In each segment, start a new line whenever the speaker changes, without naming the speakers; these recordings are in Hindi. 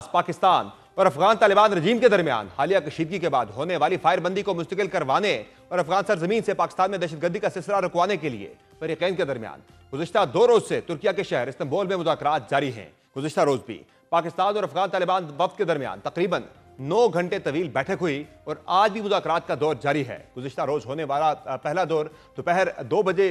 पाकिस्तान और अफगान तालिबान रजीम के दरमियान हालिया कशीदगी के बाद होने वाली फायरबंदी को मुस्तकिल करवाने और अफगान सरजमीन से पाकिस्तान में दहशतगर्दी का सिलसिला रुकवाने के लिए फरीकैन के दरमियान गुज़िश्ता 2 रोज से तुर्किया के शहर इस्तांबुल में मुज़ाकरात जारी हैं। गुज़िश्ता रोज भी पाकिस्तान और अफगान तालिबान वफ्द के दरमियान तकरीबन 9 घंटे तवील बैठक हुई और आज भी मुज़ाकरात का दौर जारी है। गुज़िश्ता रोज होने वाला पहला दौर दोपहर 2 बजे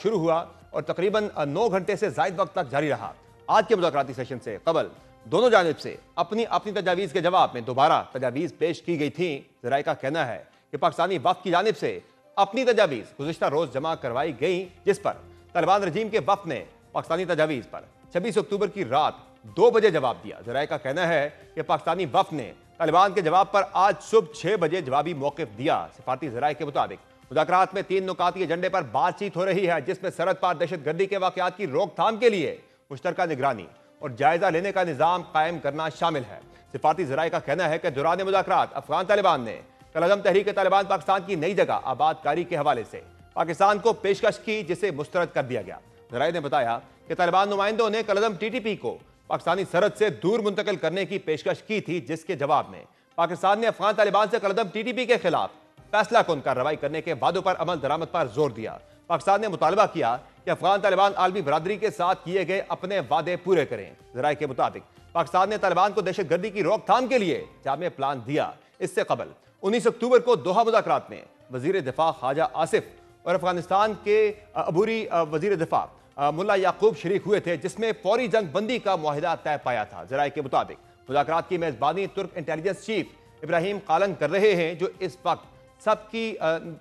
शुरू हुआ और तकरीबन 9 घंटे से ज़ायद वक्त तक जारी रहा। आज के मुज़ाकराती सेशन से कबल दोनों जानिब से अपनी अपनी तजावीज़ के जवाब में दोबारा तजावीज़ पेश की गई थी। ज़राए का कहना है कि पाकिस्तानी वफ़द की जानिब से अपनी तजावीज़ गुज़िश्ता रोज़ जमा करवाई गई, जिस पर तालिबान रजीम के वफ़द ने पाकिस्तानी तजावीज़ पर 26 अक्टूबर की रात 2 बजे जवाब दिया। ज़राए का कहना है कि पाकिस्तानी वफ़द ने तालिबान के जवाब पर आज सुबह 6 बजे जवाबी मौक़िफ़ दिया। सिफारती ज़राए के मुताबिक मुज़ाकरात में 3 नुकाती एजेंडे पर बातचीत हो रही है, जिसमें सरहद पार दहशतगर्दी के वाक़यात की रोकथाम के लिए मुश्तरका निगरानी और जायजा लेने का निज़ाम कायम करना शामिल है। सिफारती ज़राए का कहना है कि दौरान मुज़ाकरात अफगान तालिबान ने कलअदम तहरीक तालिबान पाकिस्तान की नई जगह आबादकारी के हवाले से पाकिस्तान को पेशकश की, जिसे मुस्तरद कर दिया गया। ज़राए ने बताया कि तालिबान नुमाइंदों ने कलअदम TTP को पाकिस्तानी सरहद से दूर मुंतकिल करने की पेशकश की थी, जिसके जवाब में पाकिस्तान ने अफगान तालिबान से कलअदम TTP के खिलाफ फैसला कुन कार्रवाई करने के वादों पर अमल दरामद पर जोर दिया। पाकिस्तान ने मुतालबा किया कि अफगान तालिबान आलमी बरादरी के साथ किए गए अपने वादे पूरे करें। ज़राए के मुताबिक पाकिस्तान ने तालिबान को दहशतगर्दी की रोकथाम के लिए जामे प्लान दिया। इससे कबल 19 अक्टूबर को दोहा मुज़ाकरात में वज़ीर दिफा ख्वाजा आसिफ और अफगानिस्तान के अबूरी वज़ीर दिफा मुल्ला याकूब शरीक हुए थे, जिसमें फौरी जंग बंदी का मुआहिदा तय पाया था। ज़राए के मुताबिक मुज़ाकरात की मेज़बानी तुर्क इंटेलिजेंस चीफ इब्राहिम कालन कर रहे हैं, जो इस वक्त सबकी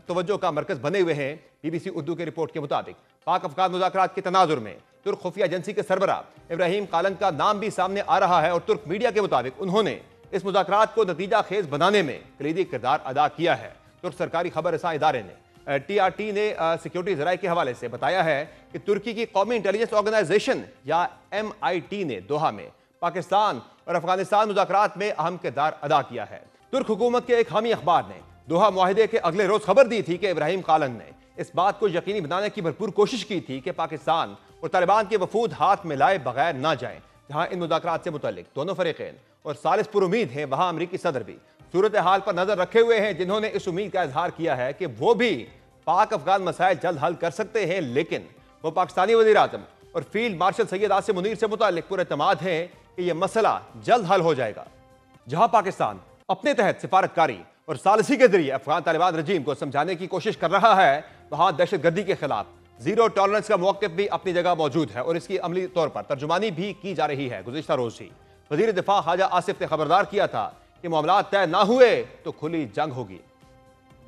तवज्जो का मरकज़ बने हुए हैं। BBC उर्दू की रिपोर्ट के मुताबिक पाक अफगान मुज़ाकरात के तनाजुर में तुर्क खुफिया एजेंसी के सरबरा इब्राहिम कालन का नाम भी सामने आ रहा है और तुर्क मीडिया के मुताबिक उन्होंने इस मुज़ाकरात को नतीजा खेज बनाने में कलीदी किरदार अदा किया है। तुर्क सरकारी खबर रसां इदारे ने TRT ने सिक्योरिटी ज़राए के हवाले से बताया है कि तुर्की की कौमी इंटेलिजेंस ऑर्गेनाइजेशन या MIT ने दोहा में पाकिस्तान और अफगानिस्तान मुज़ाकरात में अहम किरदार अदा किया है। तुर्क हुकूमत के एक हामी अखबार ने दोहा मुआहिदे के अगले रोज खबर दी थी कि इब्राहिम कालन ने इस बात को यकीनी बनाने की भरपूर कोशिश की थी कि पाकिस्तान और तालिबान के वफूद हाथ मिलाए बगैर ना जाएं। जहां इन मुज़ाकरात से मुतल्लिक दोनों फरीकैन और सालिस पर उम्मीद हैं, वहां अमरीकी सदर भी सूरत हाल पर नजर रखे हुए हैं, जिन्होंने इस उम्मीद का इजहार किया है कि वो भी पाक अफगान मसाइल जल्द हल कर सकते हैं। लेकिन वो पाकिस्तानी वज़ीर आज़म और फील्ड मार्शल सैयद आसिम मुनीर से मुतल्लिक पुरएतमाद हैं कि यह मसला जल्द हल हो जाएगा। जहां पाकिस्तान अपने तहत सिफारतकारी और सालिसी के जरिए अफगान तालिबान रजीम को समझाने की कोशिश कर रहा है, वहां दहशतगर्दी के खिलाफ जीरो टॉलरेंस का मौक़िफ़ भी अपनी जगह मौजूद है और इसकी अमली तौर पर तर्जुमानी भी की जा रही है। गुज़िश्ता रोज ही वज़ीर दिफा ख्वाजा आसिफ ने खबरदार किया था कि मामला तय ना हुए तो खुली जंग होगी।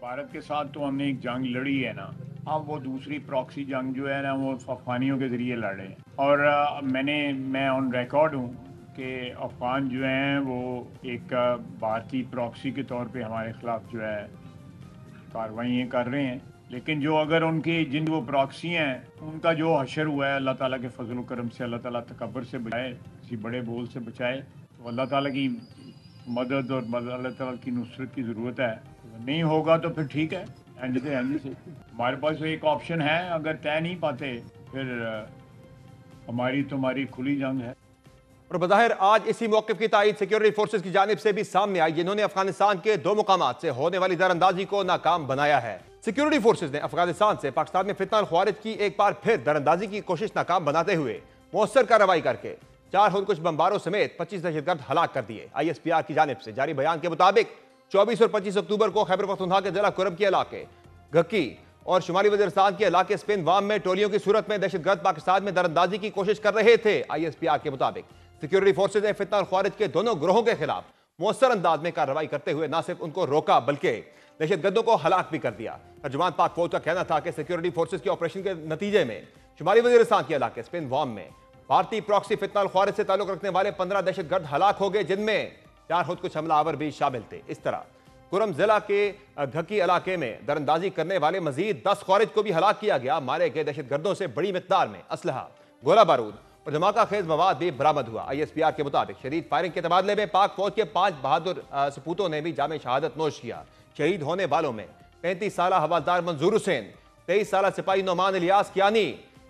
भारत के साथ तो हमने एक जंग लड़ी है ना, अब वो दूसरी प्रॉक्सी जंग जो है ना वो अफगानियों के ज़रिए लड़ रहे हैं। और मैं ऑन रिकॉर्ड हूँ कि अफ़गान जो हैं वो एक भारतीय प्रॉक्सी के तौर पे हमारे ख़िलाफ़ जो है कार्रवाइयाँ कर रहे हैं। लेकिन जो अगर उनकी जिन वो प्रॉक्सी हैं उनका जो हशर हुआ है, अल्लाह ताला के फजल करम से अल्लाह ताला तकब्बर से बचाए, किसी बड़े बोल से बचाए, तो अल्लाह ताला की मदद और अल्लाह ताला की नुसरत की ज़रूरत है। नहीं होगा तो फिर ठीक है, एंड से हमारे पास तो एक ऑप्शन है, अगर तय नहीं पाते फिर हमारी तुम्हारी खुली जंग है।
और बज़ाहिर आज इसी मौक़िफ़ की तायीद सिक्योरिटी फोर्सेस की जानिब से भी सामने आई, जिन्होंने अफगानिस्तान के 2 मुकामात से होने वाली दरअंदाजी को नाकाम बनाया है। सिक्योरिटी फोर्सेस ने अफगानिस्तान से पाकिस्तान में फितना और ख्वारिज की एक बार फिर दरअंदाजी की कोशिश नाकाम बनाते हुए मौसर कार्रवाई करके 4 खुदकुश बमबारों समेत 25 दहशतगर्द हलाक कर दिए। ISPR की जानिब से जारी बयान के मुताबिक 24 और 25 अक्टूबर को खैबर पख्तूनख्वा के जिला कुरब के इलाके घक्की और शुमाली वज़ीरिस्तान के इलाके स्पिन वाम में टोलियों की सूरत में दहशतगर्द पाकिस्तान में दरअंदाजी की कोशिश कर रहे थे। ISPR के मुताबिक सिक्योरिटी फोर्सेज ने फितना और ख्वारिज के दोनों ग्रोहों के खिलाफ मौसर अंदाज में कार्रवाई करते हुए न सिर्फ उनको रोका बल्कि दहशतगर्दों को हलाक भी कर दिया। तर्जुमान पाक फौज का कहना था कि सिक्योरिटी फोर्सेज के ऑपरेशन के नतीजे में शुमाली वज़ीरिस्तान के इलाके स्पिन वाम में भारतीय प्रॉक्सी फितना और ख्वारिज से ताल्लुक रखने वाले 15 दहशतगर्द हलाक हो गए, जिनमें 4 खुदकुश हमलावर भी शामिल थे। इस तरह कुरम जिला के घक्की इलाके में दरअंदाजी करने वाले मजीद 10 ख्वारिज को भी हलाक किया गया। मारे गए दहशतगर्दों से बड़ी मिकदार में असलहा, गोला बारूद और धमाका खेज मवाद भी बरामद हुआ। ISPR के मुताबिक शदीद फायरिंग के तबादले में पाक फौज के 5 बहादुर सपूतों ने भी जामे शहादत नोश किया। शहीद होने वालों में 35 साला हवालदार मंजूर हुसैन, 23 साला सिपाही नौमान इलियास कियानी,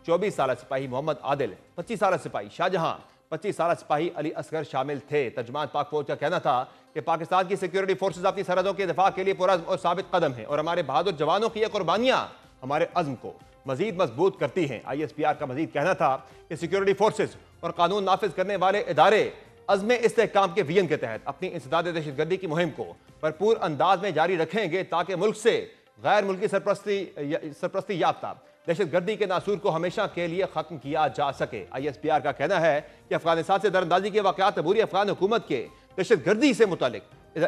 24 साला सिपाही मोहम्मद आदिल, 25 साला सिपाही शाहजहां, 25 साल सिपाही अली असगर शामिल थे। तर्जुमान पाक फौज का कहना था कि पाकिस्तान की सिक्योरिटी फोर्सेज अपनी सरहदों के दिफा के लिए पुरअज़्म और साबित कदम हैं और हमारे बहादुर जवानों की ये कुर्बानियां हमारे अज़्म को मजीद मजबूत करती हैं। ISPR का मजीद कहना था कि सिक्योरिटी फोर्सेज और कानून नाफिज करने वाले इदारे अज़्म इस्तेहकाम के विजन के तहत अपनी इंसदाद दहशतगर्दी की मुहिम को भरपूर अंदाज में जारी रखेंगे ताकि मुल्क से गैर मुल्की सरपरस्ती याफ्ता दहशतगर्दी के नासूर को हमेशा के लिए खत्म किया जा सके। ISPR का कहना है कि अफगानिस्तान से दरअंदाजी के वाक़यात अबूरी अफगान हुकूमत के दहशतगर्दी से मुतालिक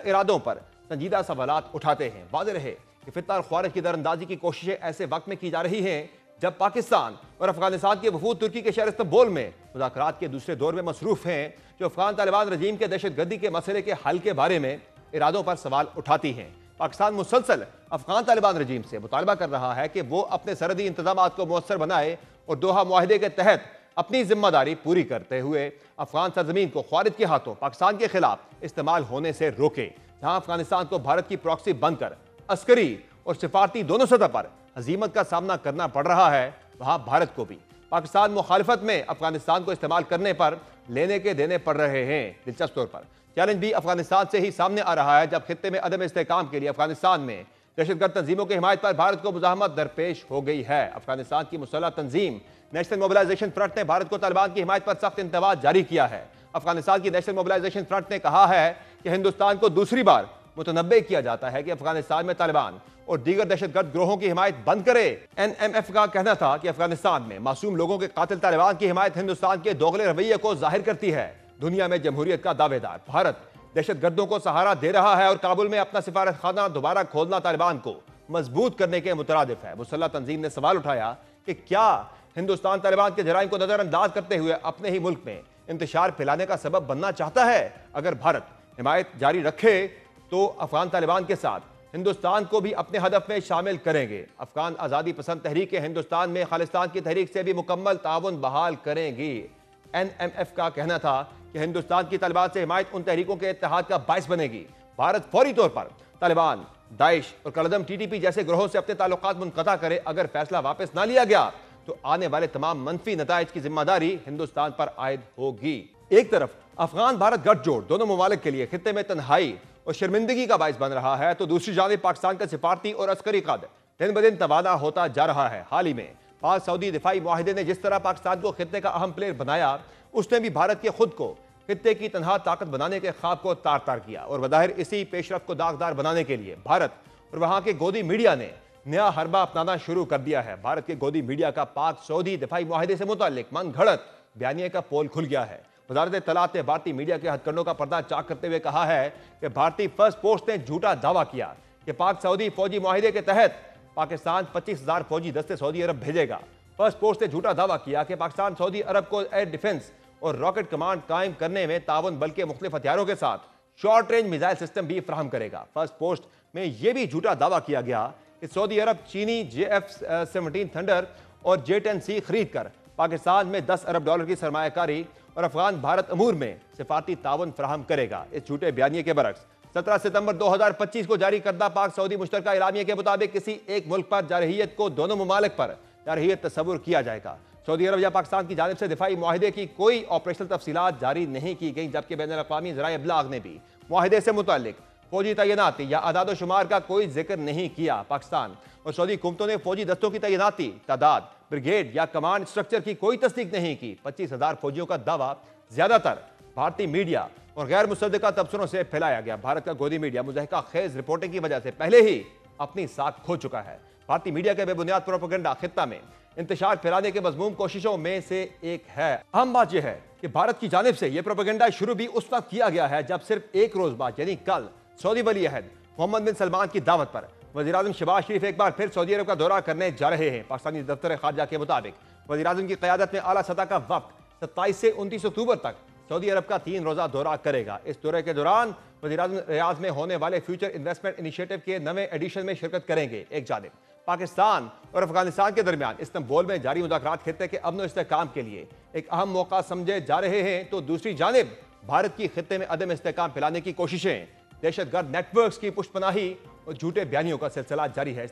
इरादों पर संजीदा सवालात उठाते हैं। वाज़ेह रहे कि फित्ना और ख्वारिज की दरअंदाजी की कोशिशें ऐसे वक्त में की जा रही हैं जब पाकिस्तान और अफगानिस्तान के वफूद तुर्की के शहर इस्तांबुल में मुज़ाकरात के दूसरे दौर में मसरूफ हैं, जो अफगान तालिबान रजीम के दहशतगर्दी के मसले के हल के बारे में इरादों पर सवाल उठाती हैं। पाकिस्तान मुसलसल अफगान तालिबान रजीम से मुतालबा कर रहा है कि वो अपने सरहदी इंतजामात को मौसर बनाए और दोहा मुआहिदे के तहत अपनी जिम्मेदारी पूरी करते हुए अफगान सरजमीन को ख्वारिज के हाथों पाकिस्तान के खिलाफ इस्तेमाल होने से रोके। जहां अफगानिस्तान को भारत की प्रॉक्सी बनकर अस्करी और सिफारती दोनों सतह पर हजीमत का सामना करना पड़ रहा है, वहां भारत को भी पाकिस्तान मुखालिफत में अफगानिस्तान को इस्तेमाल करने पर लेने के देने पड़ रहे हैं। दिलचस्प तौर पर चैलेंज भी अफगानिस्तान से ही सामने आ रहा है, जब खित्ते में अदम इस्तेहकाम के लिए अफगानिस्तान में दहशतगर्द तंजीमों की हिमायत पर भारत को मुजाहमत दरपेश हो गई है। अफगानिस्तान की मुसल्लह तंजीम नेशनल मोबिलाइजेशन फ्रंट ने भारत को तालिबान की हिमायत पर सख्त इंतबा जारी किया है। अफगानिस्तान की नेशनल मोबिलाइजेशन फ्रंट ने कहा है कि हिंदुस्तान को दूसरी बार मुतनब्बे किया जाता है कि अफगानिस्तान में तालिबान और दीगर दहशतगर्द ग्रोहों की हिमायत बंद करे। NMF का कहना था कि अफगानिस्तान में मासूम लोगों के कातिल तालिबान की हिमायत हिंदुस्तान के दोगले रवैये को जाहिर करती है। दुनिया में जमहूरियत का दावेदार भारत दहशतगर्दों को सहारा दे रहा है और काबुल में अपना सिफारत खाना दोबारा खोलना तालिबान को मजबूत करने के मुतरादिफ है। मुसल्लह तंजीम ने सवाल उठाया कि क्या हिंदुस्तान तालिबान के जराइम को नजरअंदाज करते हुए अपने ही मुल्क में इंतशार फैलाने का सबब बनना चाहता है। अगर भारत हिमायत जारी रखे तो अफगान तालिबान के साथ हिंदुस्तान को भी अपने हदफ में शामिल करेंगे। अफगान आज़ादी पसंद तहरीक हिंदुस्तान में खालिस्तान की तहरीक से भी मुकम्मल ताउन बहाल करेंगी। NMF का कहना था कि हिंदुस्तान की तालिबान से हिमायत उन तहरीकों के इत्तेहाद का बायस बनेगी। भारत फौरी तौर पर तालिबान, दाइश और कलदम TTP जैसे ग्रोहों से अपने ताल्लुकात मुनक़ता करे। अगर फैसला वापस ना लिया गया तो आने वाले तमाम मनफी नताइज की जिम्मेदारी हिंदुस्तान पर आयद होगी। एक तरफ अफगान भारत गठजोड़ दोनों ममालिक के लिए खित्ते में तन्हाई और शर्मिंदगी का बायस बन रहा है, तो दूसरी जानिब पाकिस्तान का सिफारती और अस्करी कद दिन ब दिन तवाना होता जा रहा है। हाल ही में पाक सऊदी दिफाई मुआहिदे ने जिस तरह पाकिस्तान को खित्ते का अहम प्लेयर बनाया, उसने भी भारत के खुद को खित्ते की तनहा ताकत बनाने के ख्वाब को तार तार किया। और बज़ाहिर इसी पेशरफ को दागदार बनाने के लिए भारत और वहां के गोदी मीडिया ने नया हरबा अपनाना शुरू कर दिया है। भारत के गोदी मीडिया का पाक सऊदी दिफाई मुआहिदे से मुताल्लिक मन घड़त बयानिए का पोल खुल गया है। वजारत इत्तलात ने भारतीय मीडिया के हथकंडों का पर्दा चाक करते हुए कहा है कि भारतीय फर्स्ट पोस्ट ने झूठा दावा किया कि पाक सऊदी फौजी मुआहिदे के तहत पाकिस्तान 25,000 फौजी दस्ते सऊदी अरब भेजेगा। फर्स्ट पोस्ट ने झूठा दावा किया कि पाकिस्तान सऊदी अरब को एयर डिफेंस और रॉकेट कमांड कायम करने में ताउन, बल्कि मुख्तलिफ हथियारों के साथ शॉर्ट रेंज मिसाइल सिस्टम भी फराहम करेगा। फर्स्ट पोस्ट में यह भी झूठा दावा किया गया कि सऊदी अरब चीनी JF-17 थंडर और J-10C खरीद कर पाकिस्तान में $10 अरब की सरमायाकारी और अफगान भारत अमूर में सिफारती ताउन फराहम करेगा। इस झूठे बयानिए के बरक्स 17 सितंबर 2025 को जारी करदा पाक सऊदी मुश्तरका इलामिया के मुताबिक किसी एक मुल्क पर जारहियत को दोनों ममालिक पर जारहियत तस्वुर किया जाएगा। सऊदी अरब या पाकिस्तान की जानिब से दिफाई मुआहिदे की कोई ऑपरेशनल तफसीलात जारी नहीं की गई, जबकि बैनुल अक़वामी ज़राए इब्लाग ने भी मुआहिदे से मुताल्लिक फौजी तैनाती या आदाद शुमार का कोई जिक्र नहीं किया। पाकिस्तान और सऊदी हुकूमतों ने फौजी दस्तों की तैनाती, तादाद, ब्रिगेड या कमांड स्ट्रक्चर की कोई तस्दीक नहीं की। 25,000 फौजियों का दावा ज्यादातर भारतीय मीडिया और गैर मुसद्दका तबसरों से फैलाया गया। भारत का गोदी मीडिया मुज़हका खेज रिपोर्टिंग की वजह से पहले ही अपनी साख खो चुका है। भारतीय मीडिया के बेबुनियाद प्रोपेगेंडा खित्ता में इंतशार फैलाने के मजमूम कोशिशों में से एक है। अहम बात यह है कि भारत की जानिब से यह प्रोपेगेंडा शुरू भी उस वक्त किया गया है जब सिर्फ एक रोज बाद यानी कल सऊदी वली अहद मोहम्मद बिन सलमान की दावत पर वज़ीर-ए-आज़म शहबाज शरीफ एक बार फिर सऊदी अरब का दौरा करने जा रहे हैं। पाकिस्तानी दफ्तर खारजा के मुताबिक वज़ीर-ए-आज़म की क़यादत में आला सतह का वक्त 27 से 29 अक्टूबर तक सऊदी अरब का 3 रोज़ा दौरा करेगा। इस दौरे के दौरान वज़ीर-ए-आज़म रियाद में होने वाले फ्यूचर इन्वेस्टमेंट इनिशिएटिव के नवे एडिशन में शिरकत करेंगे। एक जानिब पाकिस्तान और अफगानिस्तान के दरमियान इस्तांबुल में जारी मुज़ाकरात खित्ते के अमन और इस्तेहकाम के लिए एक अहम मौका समझे जा रहे हैं, तो दूसरी जानिब भारत की खित्ते में अदम इस्तेहकाम फैलाने की कोशिशें, दहशतगर्द नेटवर्क्स की पुष्टपनाही और झूठे बयानियों का सिलसिला जारी है।